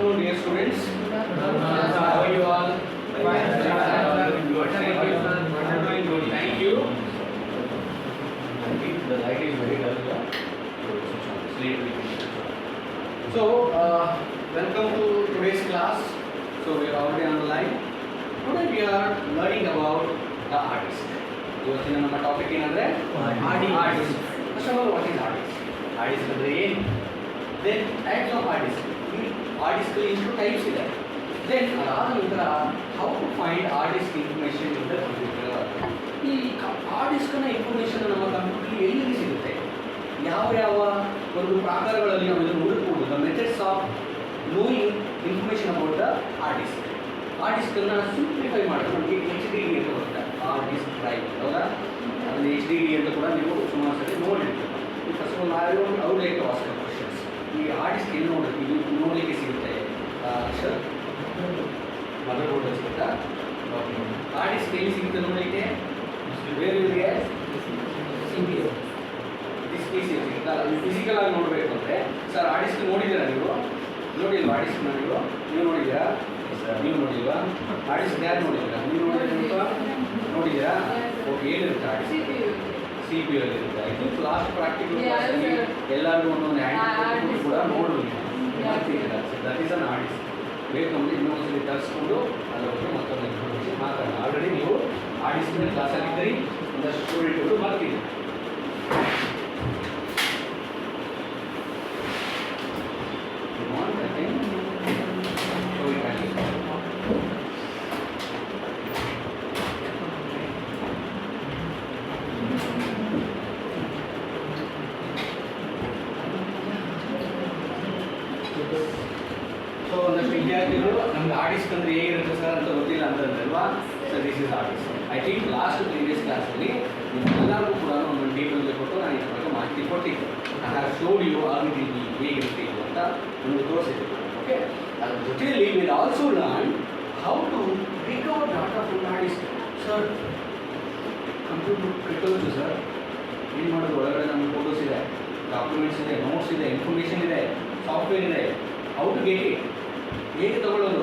afternoon, dear students. How are you all? Good. Thank you. The light is very dull. So, welcome to today's class. So, we are already on the line. Today we are learning about the artist. ಇವತ್ತಿನ ನಮ್ಮ topic ಏನಂದ್ರೆ artist. First of all what is artist? Artist ಅಂದ್ರೆ ಏನು? Then types of artist. ಈ artist ಎಷ್ಟು types ಇದೆ? Then ಅದಾದ ನಂತರ how to find artist information in the computer. ಈ ಆರ್ಟಿಸ್ಟ್ನ ಇನ್ಫಾರ್ಮೇಷನ್ ನಮ್ಮ ಕಂಪ್ಯೂಟರ್ ಎಲ್ಲಿ ಸಿಗುತ್ತೆ? ಯಾವ ಒಂದು ಪ್ರಕಾರಗಳಲ್ಲಿ ನಾವು ಇದನ್ನು ಹುಡುಕಬಹುದು. The methods of knowing information about the hard disk. ಆರ್ಟಿಸ್ಟನ್ನು ಸಿಂಪ್ಲಿಫೈ ಮಾಡೋದು ನಮಗೆ HD ಅಂತ ಬರುತ್ತೆ. ಆರ್ಟಿಸ್ಟ್ ಡ್ರೈವ್ ಹೌದಾ? ಅದನ್ನು HD ಅಂತ ಕೂಡ ನೀವು ಸುಮಾರು ಸರಿ ನೋಡಿರ್ತೀವಿ. ಫಸ್ಟ್ ಆಫ್ ಆಲ್ ನಾವು ಲೈಕ್ ಟು ಆಸ್ಕ್ ಕ್ವಶನ್ಸ್. ಈ ಆರ್ಟಿಸ್ಟ್ ಎಲ್ಲಿ ನೋಡಲಿಕ್ಕೆ ಸಿಗುತ್ತೆ? ಸರ್ ಮದರ್ ಬೋರ್ಡ್ ಸಿಗುತ್ತಾ? ಆರ್ಟಿಸ್ಟ್ ಎಲ್ಲಿ ಸಿಗುತ್ತೆ ನೋಡಲಿಕ್ಕೆ? ಬೇರೆ ಇವರಿಗೆ ಫಿಸಿಕಲ್ ಆಗಿ ನೋಡಬೇಕು ಅಂದರೆ ಸರ್ ಆರ್ಟಿಸ್ಟ್ ನೋಡಿದ್ದೀರಾ ನೀವು? ನೋಡಿಲ್ವಾ ಆರ್ಟಿಸ್ಟ್ನ ನೀವು ನೋಡಿದ್ದೀರಾ? ನೀವು ನೋಡಿಲ್ವಾ? ಆರ್ಟಿಸ್ಟ್ ಯಾರು ನೋಡಿದ್ದೀರಾ? ನೀವು ನೋಡಿದ್ದೀರಾ? ನೋಡಿದ್ದೀರಾ? ಓಕೆ, ಏನಿರುತ್ತೆ ಆರ್ಟಿಸ್ಟ್? CPU ಇರುತ್ತೆ. ಐ ಥಿಂಕ್ ಲಾಸ್ಟ್ ಪ್ರಾಕ್ಟಿಕಲ್ ಎಲ್ಲರಿಗೂ ಒಂದೊಂದು ಹ್ಯಾಂಡ್ ಕೂಡ ನೋಡಬೇಕು. That is an artist. ಬೇಕಂದ್ರೆ ಇನ್ನೊಂದ್ಸಲಿ ತರಿಸ್ಕೊಂಡು ಅದ್ರ ಬಗ್ಗೆ ಮತ್ತೊಂದು ಇನ್ಫಾರ್ಮೇಷನ್ ಮಾತಾಡೋಣ. ಆಲ್ರೆಡಿ ನೀವು ಆರ್ಟಿಸ್ಟ್ ಮೇಲೆ ಕ್ಲಾಸಲ್ಲಿದ್ದೀರಿ, ಒಂದಷ್ಟು ಸ್ಟೂಡೆಂಟ್ಗಳು ಬರ್ತೀರಿ. ಸೊ ಒಂದಷ್ಟು ವಿದ್ಯಾರ್ಥಿಗಳು ನಮ್ಗೆ ಆರ್ಟಿಸ್ಟ್ ಅಂದರೆ ಹೇಗಿರುತ್ತೆ ಸರ್ ಅಂತ ಗೊತ್ತಿಲ್ಲ ಅಂತಂದ್ರಲ್ವಾ? Sir this is hard disk. I think last previous ಕ್ಲಾಸಲ್ಲಿ ನಿಮ್ಮೆಲ್ಲರಿಗೂ ಕೂಡ ಒಂದೊಂದು ಟೇಬಲ್ಗೆ ಕೊಟ್ಟು ನಾನು ಇದ್ರ ಬಗ್ಗೆ ಮಾಹಿತಿ ಕೊಟ್ಟಿದ್ದೆ. ಐ ಹ್ಯಾವ್ ಶೋಡ್ ಯು ಆ ರೀತಿ ಹೇಗಿರುತ್ತೆ ಇದು ಅಂತ ನಿಮಗೆ ತೋರಿಸಿದ್ದೆ. ಓಕೆ, ಅದ್ರ ಜೊತೆಯಲ್ಲಿ will also learn how to recover data from hard disk. Sir computer ಕೆಟ್ಟೋಯ್ತು ಸರ್, ಏನು ಮಾಡೋದು? ಒಳಗಡೆ ನಮಗೆ ಫೋಟೋಸ್ ಇದೆ, ಡಾಕ್ಯುಮೆಂಟ್ಸ್ ಇದೆ, ನೋಟ್ಸ್ ಇದೆ, ಇನ್ಫಾರ್ಮೇಷನ್ ಇದೆ, ಸಾಫ್ಟ್ವೇರ್ ಇದೆ. How to get it? ಹೇಗೆ ತಗೊಳ್ಳೋದು?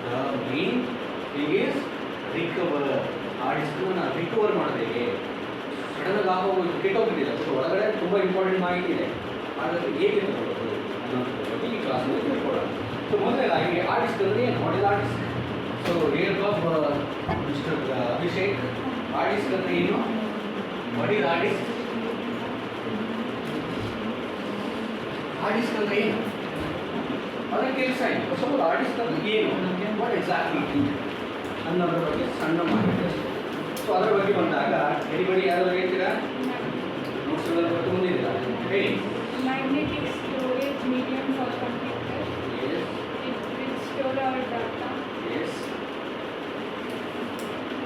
The main thing is recover. ಆರ್ಟಿಸ್ಟನ್ನು ನಾನು ರಿಕವರ್ ಮಾಡೋದೇಗೆ? ಸಡನ್ನಾಗಿ ಆಗೋದು ಕೆಟ್ಟೋಗ್ಬಿಟ್ಟಿಲ್ಲ, ಬಟ್ ಒಳಗಡೆ ತುಂಬ ಇಂಪಾರ್ಟೆಂಟ್ ಮಾಹಿತಿ ಇದೆ. ಹಾಗಾಗಿ ಹೇಗೆ ತಗೊಳ್ಳೋದು ಅನ್ನೋದ್ರ ಬಗ್ಗೆ ಈ ಕ್ಲಾಸ್ನಲ್ಲಿ ತಿಳ್ಕೊಳ್ಳೋಣ. ಸೊ ಮೊದಲನೇದಾಗಿ ಆರ್ಟಿಸ್ಟ್ ಅಂದರೆ ಏನು? What is artist? So real of mister Abhishek, artist ಅಂದರೆ ಏನು? What is artist? ಆರ್ಟಿಸ್ಟ್ ಅಂದರೆ ಏನು? ಅದರ ಕೆಲಸ ಏನು? ಫಸ್ಟ್ ಆಫ್ ಆಲ್ ಆರ್ಟಿಸ್ಟ್ ಅಂದರೆ ಏನು? ವಾಟ್ ಎಕ್ಸಾಕ್ಟ್ಲಿ ಅನ್ನೋದ್ರ ಬಗ್ಗೆ ಸಣ್ಣ ಮಾಹಿತಿ. ಸೊ ಅದರ ಬಗ್ಗೆ ಬಂದಾಗ ಎನಿಬಡಿ ಯಾರು ಹೇಳ್ತೀರಾ? ನೋಟ್ಸ್ ಎಲ್ಲ ಬರ್ಕೊಂಡಿದ್ದೀರಾ? ಹೇಳಿ. Magnetic storage medium for computer. Yes. It will store our data. Yes.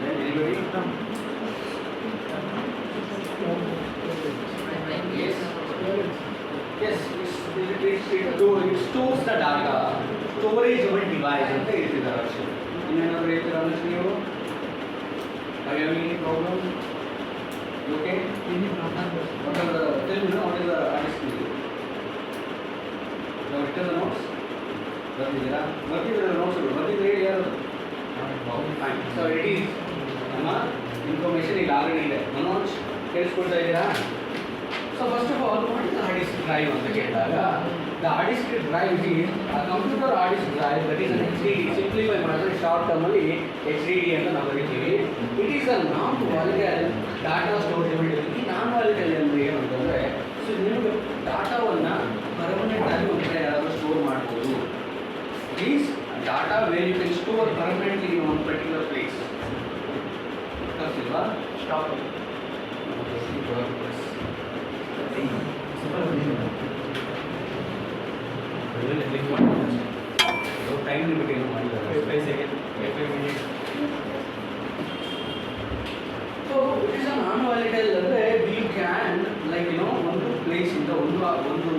Then anybody? Yes. Yes. It stores the data. Storage of a device ಅಂತ ಹೇಳ್ತಿದ್ದಾರೆ ಅಷ್ಟೇ. ಇನ್ನೇನಾದರೂ ಹೇಳ್ತೀರಾ ಅಂದ್ರೆ ನೀವು? Are you having any problem? Okay? Any problem? What are the, tell me now, what is the artist name? Now written the notes? ಬರ್ತಿದ್ದೀರಾ? Notes ಬರ್ತಿದ್ರೆ ಹೇಳಿ ಯಾರು? ಫೈನ್. ಸೊ ಇಟ್ ಈಸ್ ನಮ್ಮ ಇನ್ಫಾರ್ಮೇಷನ್ ಈಗ ಆಲ್ರೆಡಿ ಇದೆ. ಮನೋಜ್ ಕೇಳಿಸ್ಕೊಳ್ತಾ ಇದ್ದೀರಾ? So first of all what is hard disk drive ಅಂತ ಕೇಳಿದಾಗ the hard disk drive is computer hard disk drive that is HD. Simplify ಮಾಡಿದ್ರೆ ಶಾರ್ಟ್ ಟರ್ಮಲ್ಲಿ HDD ಅಂತ ನಾವು ಬರೀತೀವಿ. It is a non volatile data storage. ಈ ನಾನ್ ವಾಲಿಟೈಲ್ ಅಂದರೆ ಏನು ಅಂತಂದರೆ, ಸೊ ನಿಮಗೆ ಡಾಟಾವನ್ನು ಪರ್ಮನೆಂಟ್ ಆಗಿ ಒಂದು ಕಡೆ ಯಾರಾದರೂ ಸ್ಟೋರ್ ಮಾಡ್ಬೋದು. Is data where you can store permanently in one particular place. ಗೊತ್ತಿಲ್ವಾ? ಸ್ಟಾಪ್. ಟೈಮ್ ಲಿಮಿಟ್ ಏನು ಮಾಡಿದ್ದಾರೆ? 5 second, 5 minute. So it is a non volatile ಅಂದರೆ ವಿ ಕ್ಯಾನ್ ಲೈಕ್ ಒಂದು ಪ್ಲೇಸಿಂದ ಒಂದು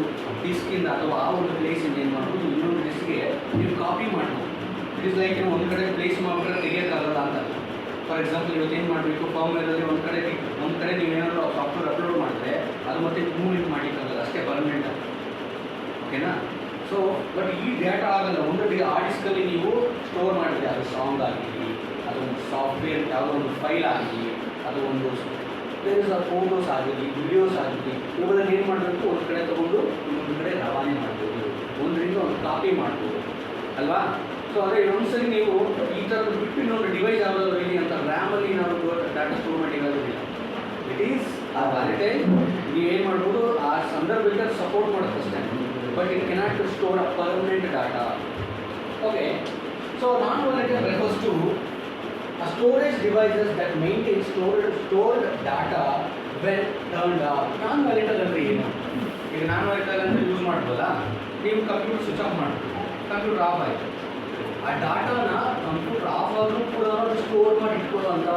ಡಿಸ್ಕಿಂದ ಅಥವಾ ಆ ಒಂದು ಪ್ಲೇಸಿಂದ ಏನು ಮಾಡ್ಬೋದು, ಇನ್ನೊಂದು ಡಿಸ್ಕ್ಗೆ ನೀವು ಕಾಪಿ ಮಾಡ್ಬೋದು. ಇಟ್ ಈಸ್ ಲೈಕ್ ಒಂದು ಕಡೆ ಪ್ಲೇಸ್ ಮಾಡಿಬಿಟ್ರೆ ತೆಗಿಯೋಕ್ಕಾಗಲ್ಲ ಅಂತ. ಫಾರ್ ಎಕ್ಸಾಂಪಲ್ ಇವತ್ತು ಏನು ಮಾಡಬೇಕು, ಫಾರ್ಮ್ವೇರಲ್ಲಿ ಒಂದು ಕಡೆ ನೀವು ಏನಾದರೂ ಸಾಫ್ಟ್ವೇರ್ ಅಪ್ಲೋಡ್ ಮಾಡಿದ್ರೆ ಅದು ಮತ್ತೆ ಮೂವ್ಮೆಂಟ್ ಮಾಡಲಿಕ್ಕಾಗಲ್ಲ, ಅಷ್ಟೇ ಪರ್ಮನೆಂಟ್. ಓಕೆನಾ? ಸೊ ಬಟ್ ಈ ಡೇಟಾ ಆಗಲ್ಲ. ಒಂದು ಆ ಡಿಸ್ಕಲ್ಲಿ ನೀವು ಸ್ಟೋರ್ ಮಾಡಿದ್ರೆ ಅದು ಸಾಂಗ್ ಆಗಲಿ, ಅದು ಒಂದು ಸಾಫ್ಟ್ವೇರ್ ಯಾವುದೋ ಒಂದು ಫೈಲ್ ಆಗಲಿ, ಅದು ಒಂದು ಫೋಟೋಸ್ ಆಗಲಿ, ವಿಡಿಯೋಸ್ ಆಗಲಿ, ಇವುಗಳನ್ನು ಏನು ಮಾಡಬೇಕು, ಒಂದು ಕಡೆ ತೊಗೊಂಡು ಇನ್ನೊಂದು ಕಡೆ ರವಾನೆ ಮಾಡ್ಬೋದು, ಒಂದರಿಂದ ಒಂದು ಕಾಪಿ ಮಾಡ್ಬೋದು ಅಲ್ವಾ. ಸೊ ಅದೇ ಒಂದ್ಸರಿ ನೀವು ಈ ಥರದ್ದು ಬಿಟ್ಟು ಇನ್ನೊಂದು ಡಿವೈಸ್ ಯಾವುದಾದ್ರು ಇಲ್ಲಿ ಅಂತ ರ್ಯಾಮಲ್ಲಿ ನಾವು ಡಾಟಾ ಸ್ಟೋರ್ ಮಾಡಿರೋದಿಲ್ಲ. ಇಟ್ ಈಸ್ ಆ ವ್ಯಾಲಿಟೈಲ್ ನೀವೇನು ಮಾಡ್ಬೋದು, ಆ ಸಂದರ್ಭದಲ್ಲಿ ಸಪೋರ್ಟ್ ಮಾಡೋಕ್ಕಷ್ಟೇ, but it cannot to store a permanent data. Okay, so non volatile refers to a storage devices that maintain stored data when turned off. ನಾನ್ ವ್ಯಾಲಿಟೈಲ್ ಅಂದರೆ ಏನು? ಈಗ ನಾನ್ ವ್ಯಾಲಿಟೈಲ್ ಅಂದರೆ ಯೂಸ್ ಮಾಡ್ಬೋದಲ್ಲ, ನೀವು ಕಂಪ್ಯೂಟರ್ ಸ್ವಿಚ್ ಆಫ್ ಮಾಡ್ಬೋದು, ಕಂಪ್ಯೂಟರ್ ಆಫ್ ಆಯಿತು, ಆ ಡಾಟಾನ ಕಂಪ್ಯೂಟರ್ ಆಫ್ ಆದರೂ ಕೂಡ ಸ್ಟೋರ್ ಮಾಡಿ ಇಟ್ಕೊಳ್ಳೋ ಅಂಥ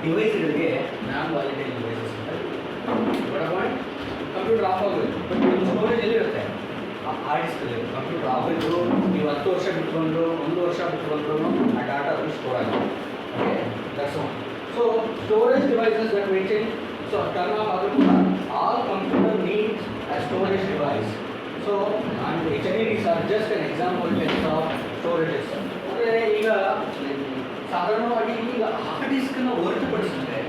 ಡಿವೈಸ್ಗಳಿಗೆ ನಾನ್ ವ್ಯಾಲಿಟೈಲ್ ಡಿವೈಸಸ್ ಅಂತ ಪಾಯಿಂಟ್. ಕಂಪ್ಯೂಟರ್ ಆಫ್ ಆಗೋದು, ಬಟ್ ನಿಮ್ಮ ಸ್ಟೋರೇಜ್ ಎಲ್ಲಿರುತ್ತೆ? ಹಾರ್ಡ್ ಡಿಸ್ಕಲ್ಲಿ. ಕಂಪ್ಯೂಟರ್ ಆಫ್ ಆಯಿತು, ನೀವು 10 ವರ್ಷ ಬಿಟ್ಕೊಂಡು 1 ವರ್ಷ ಬಿಟ್ಕೊಂಡ್ರು ಆ ಡಾಟಾ ಅದು ಸ್ಟೋರ್ ಆಗಿದೆ. Okay, that's one. So storage devices that maintain, so turn off agutunda, all computer needs a storage device. So and HDDs are just an example test of storages. ಅಂದರೆ ಈಗ ಸಾಧಾರಣವಾಗಿ ಈಗ ಹಾರ್ಡ್ ಡಿಸ್ಕನ್ನು ಹೊರತುಪಡಿಸಿದ್ರೆ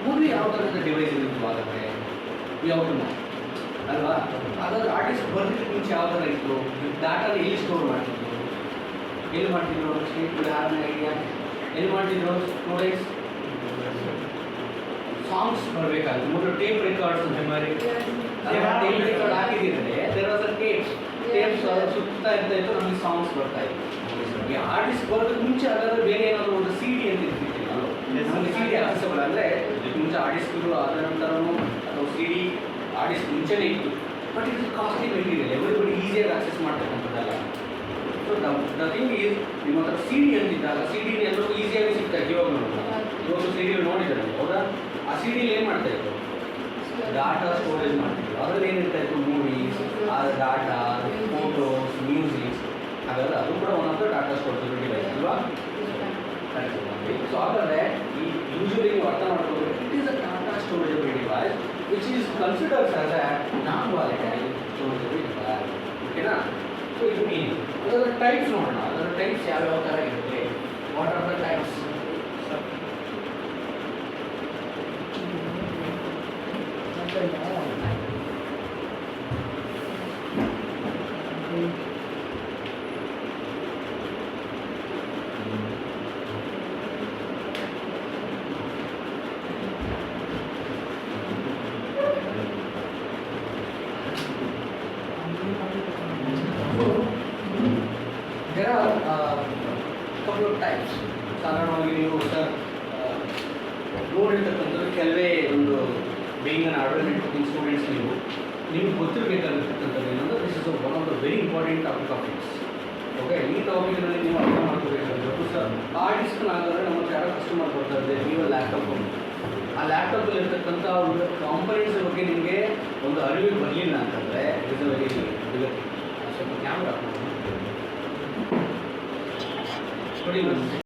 ಮೂವಿ ಯಾವ ಥರದ device ಇತ್ತು ಆಗುತ್ತೆ, ಯಾವುದು ಅಲ್ವಾ? ಹಾಗಾದ್ರೆ ಹಾರ್ಡ್ ಡಿಸ್ಕ್ ಬರ್ಲಿಕ್ಕೆ ಮುಂಚೆ ಯಾವ ಥರ ಇತ್ತು, ಡಾಟಾನ ಎಲ್ಲಿ ಸ್ಟೋರ್ ಮಾಡ್ತಿದ್ರು, ಎಲ್ಲಿ ಮಾಡ್ತಿದ್ರು, ಯಾರನ್ನ ಐಡಿಯಾ ಎಲ್ಲಿ ಮಾಡ್ತಿದ್ರು? ಸ್ಟೋರೇಜ್ ಸಾಂಗ್ಸ್ ಬರಬೇಕಾಗುತ್ತೆ, ಮೊದಲು tape records memory, tape record ಹಾಕಿದ್ರೆ ದೇರ್ ವಾಸ್ ಅ ಟೇಪ್ಸ್ ಸುತ್ತಾ ಇತ್ತು, ನಮಗೆ ಸಾಂಗ್ಸ್ ಬರ್ತಾ ಇತ್ತು. ಈ ಹಾರ್ಡ್ ಡಿಸ್ಕ್ ಬರೋದಕ್ಕೆ ಮುಂಚೆ ಹಾಗಾದ್ರೆ ಬೇರೆ ಏನಾದರೂ ಒಂದು ಸಿ ಡಿ ಅಂತ ಇರ್ತಿದ್ದಿಲ್ಲ, ನಮಗೆ ಸಿ ಡಿ ಆಕ್ಸೆಸಬಲ್ ಅಂದರೆ ಇದಕ್ಕೆ ಮುಂಚೆ ಹಾರ್ಡ್ ಡಿಸ್ಕ್ಗಳು ಅದರ ನಂತರನೂ ಅಥವಾ ಸಿ ಡಿ ಹಾರ್ಡ್ ಡಿಸ್ಕ್ ಮುಂಚೆನೇ ಇತ್ತು, ಬಟ್ ಇದು ಕಾಸ್ಟ್ಲಿ ಮೆಟೀರಿಯಲ್, ಎವ್ರಿಬಡಿ ಈಸಿಯಾಗಿ ಆಕ್ಸೆಸ್ ಮಾಡ್ತಕ್ಕಂಥದ್ದಲ್ಲ. ಸೊ ದ ಥಿಂಗ್ ಈಸ್, ನಿಮ್ಮ ಹತ್ರ ಸಿ ಡಿ ಅಂತಿದ್ದಾಗ ಸಿ ಡಿ ಎಲ್ಲರೂ ಈಸಿಯಾಗಿ ಸಿಗ್ತಾರೆ. ಇವಾಗ ಸಿ ಡಿ ನೋಡಿದ್ದಾರೆ ಹೌದಾ? ಆ ಸಿ ಡಿಲಿ ಏನು ಮಾಡ್ತಾ ಇತ್ತು? ಡಾಟಾ ಸ್ಟೋರೇಜ್ ಮಾಡ್ತಿದ್ರು. ಅದರಲ್ಲಿ ಏನಿರ್ತಾ ಇತ್ತು? ಮೂವೀಸ್, ಆ ಡಾಟಾ, ಫೋಟೋಸ್, ಮ್ಯೂಸಿಕ್ಸ್, ಹಾಗಾದ್ರೆ ಅದು ಕೂಡ one of the data storage device ಅಲ್ವಾ? ಸೊ ಹಾಗಾದರೆ ಈ ಯೂಶಲಿ ನೀವು ಅರ್ಥ ಮಾಡ್ಕೋಬೇಕು, it is a data storageable device which is considers as a non volatile storageable device. ಓಕೆನಾ? ಸೊ ಇದು ಮೀನಿಂಗ್. ಅದರ ಟೈಪ್ಸ್ ನೋಡೋಣ, ಅದರ ಟೈಪ್ಸ್ ಯಾವ್ಯಾವ ಥರ ಇರುತ್ತೆ, what are the types? There are couple of types. ಸಾಧಾರಣವಾಗಿ ನೀವು ಸರ್ ನೋಡಿರ್ತಕ್ಕಂಥದ್ದು ಕೆಲವೇ ಒಂದು being an order networking students ನಿಮಗೆ ಗೊತ್ತಿರಬೇಕಾಗಿರ್ತಕ್ಕಂಥದ್ದು ಏನಂದ್ರೆ this is one of the very important topics. Okay, ಈ ಟಾಪಿಕ್ನಲ್ಲಿ ನೀವು ಅರ್ಥ ಮಾಡ್ಕೋಬೇಕಾಗಿರೋದು ಸರ್, ಹಾರ್ಡ್ ಡಿಸ್ಕ್ನಾಗಾದ್ರೆ ನಮ್ಮ ಯಾರೋ ಕಸ್ಟಮರ್ ಬರ್ತಾರೆ, ನೀವು ಲ್ಯಾಪ್ಟಾಪ್, ಆ ಲ್ಯಾಪ್ಟಾಪಲ್ಲಿ ಇರ್ತಕ್ಕಂಥ ಒಂದು ಕಾಂಪೊನೆಂಟ್ಸ್ ಬಗ್ಗೆ ನಿಮಗೆ ಒಂದು ಅರಿವಿಗೆ ಬರಲಿಲ್ಲ ಅಂತಂದರೆ it is a very difficult. ಸ್ವಲ್ಪ ಕ್ಯಾಮ್ರಾ ನೋಡಿ.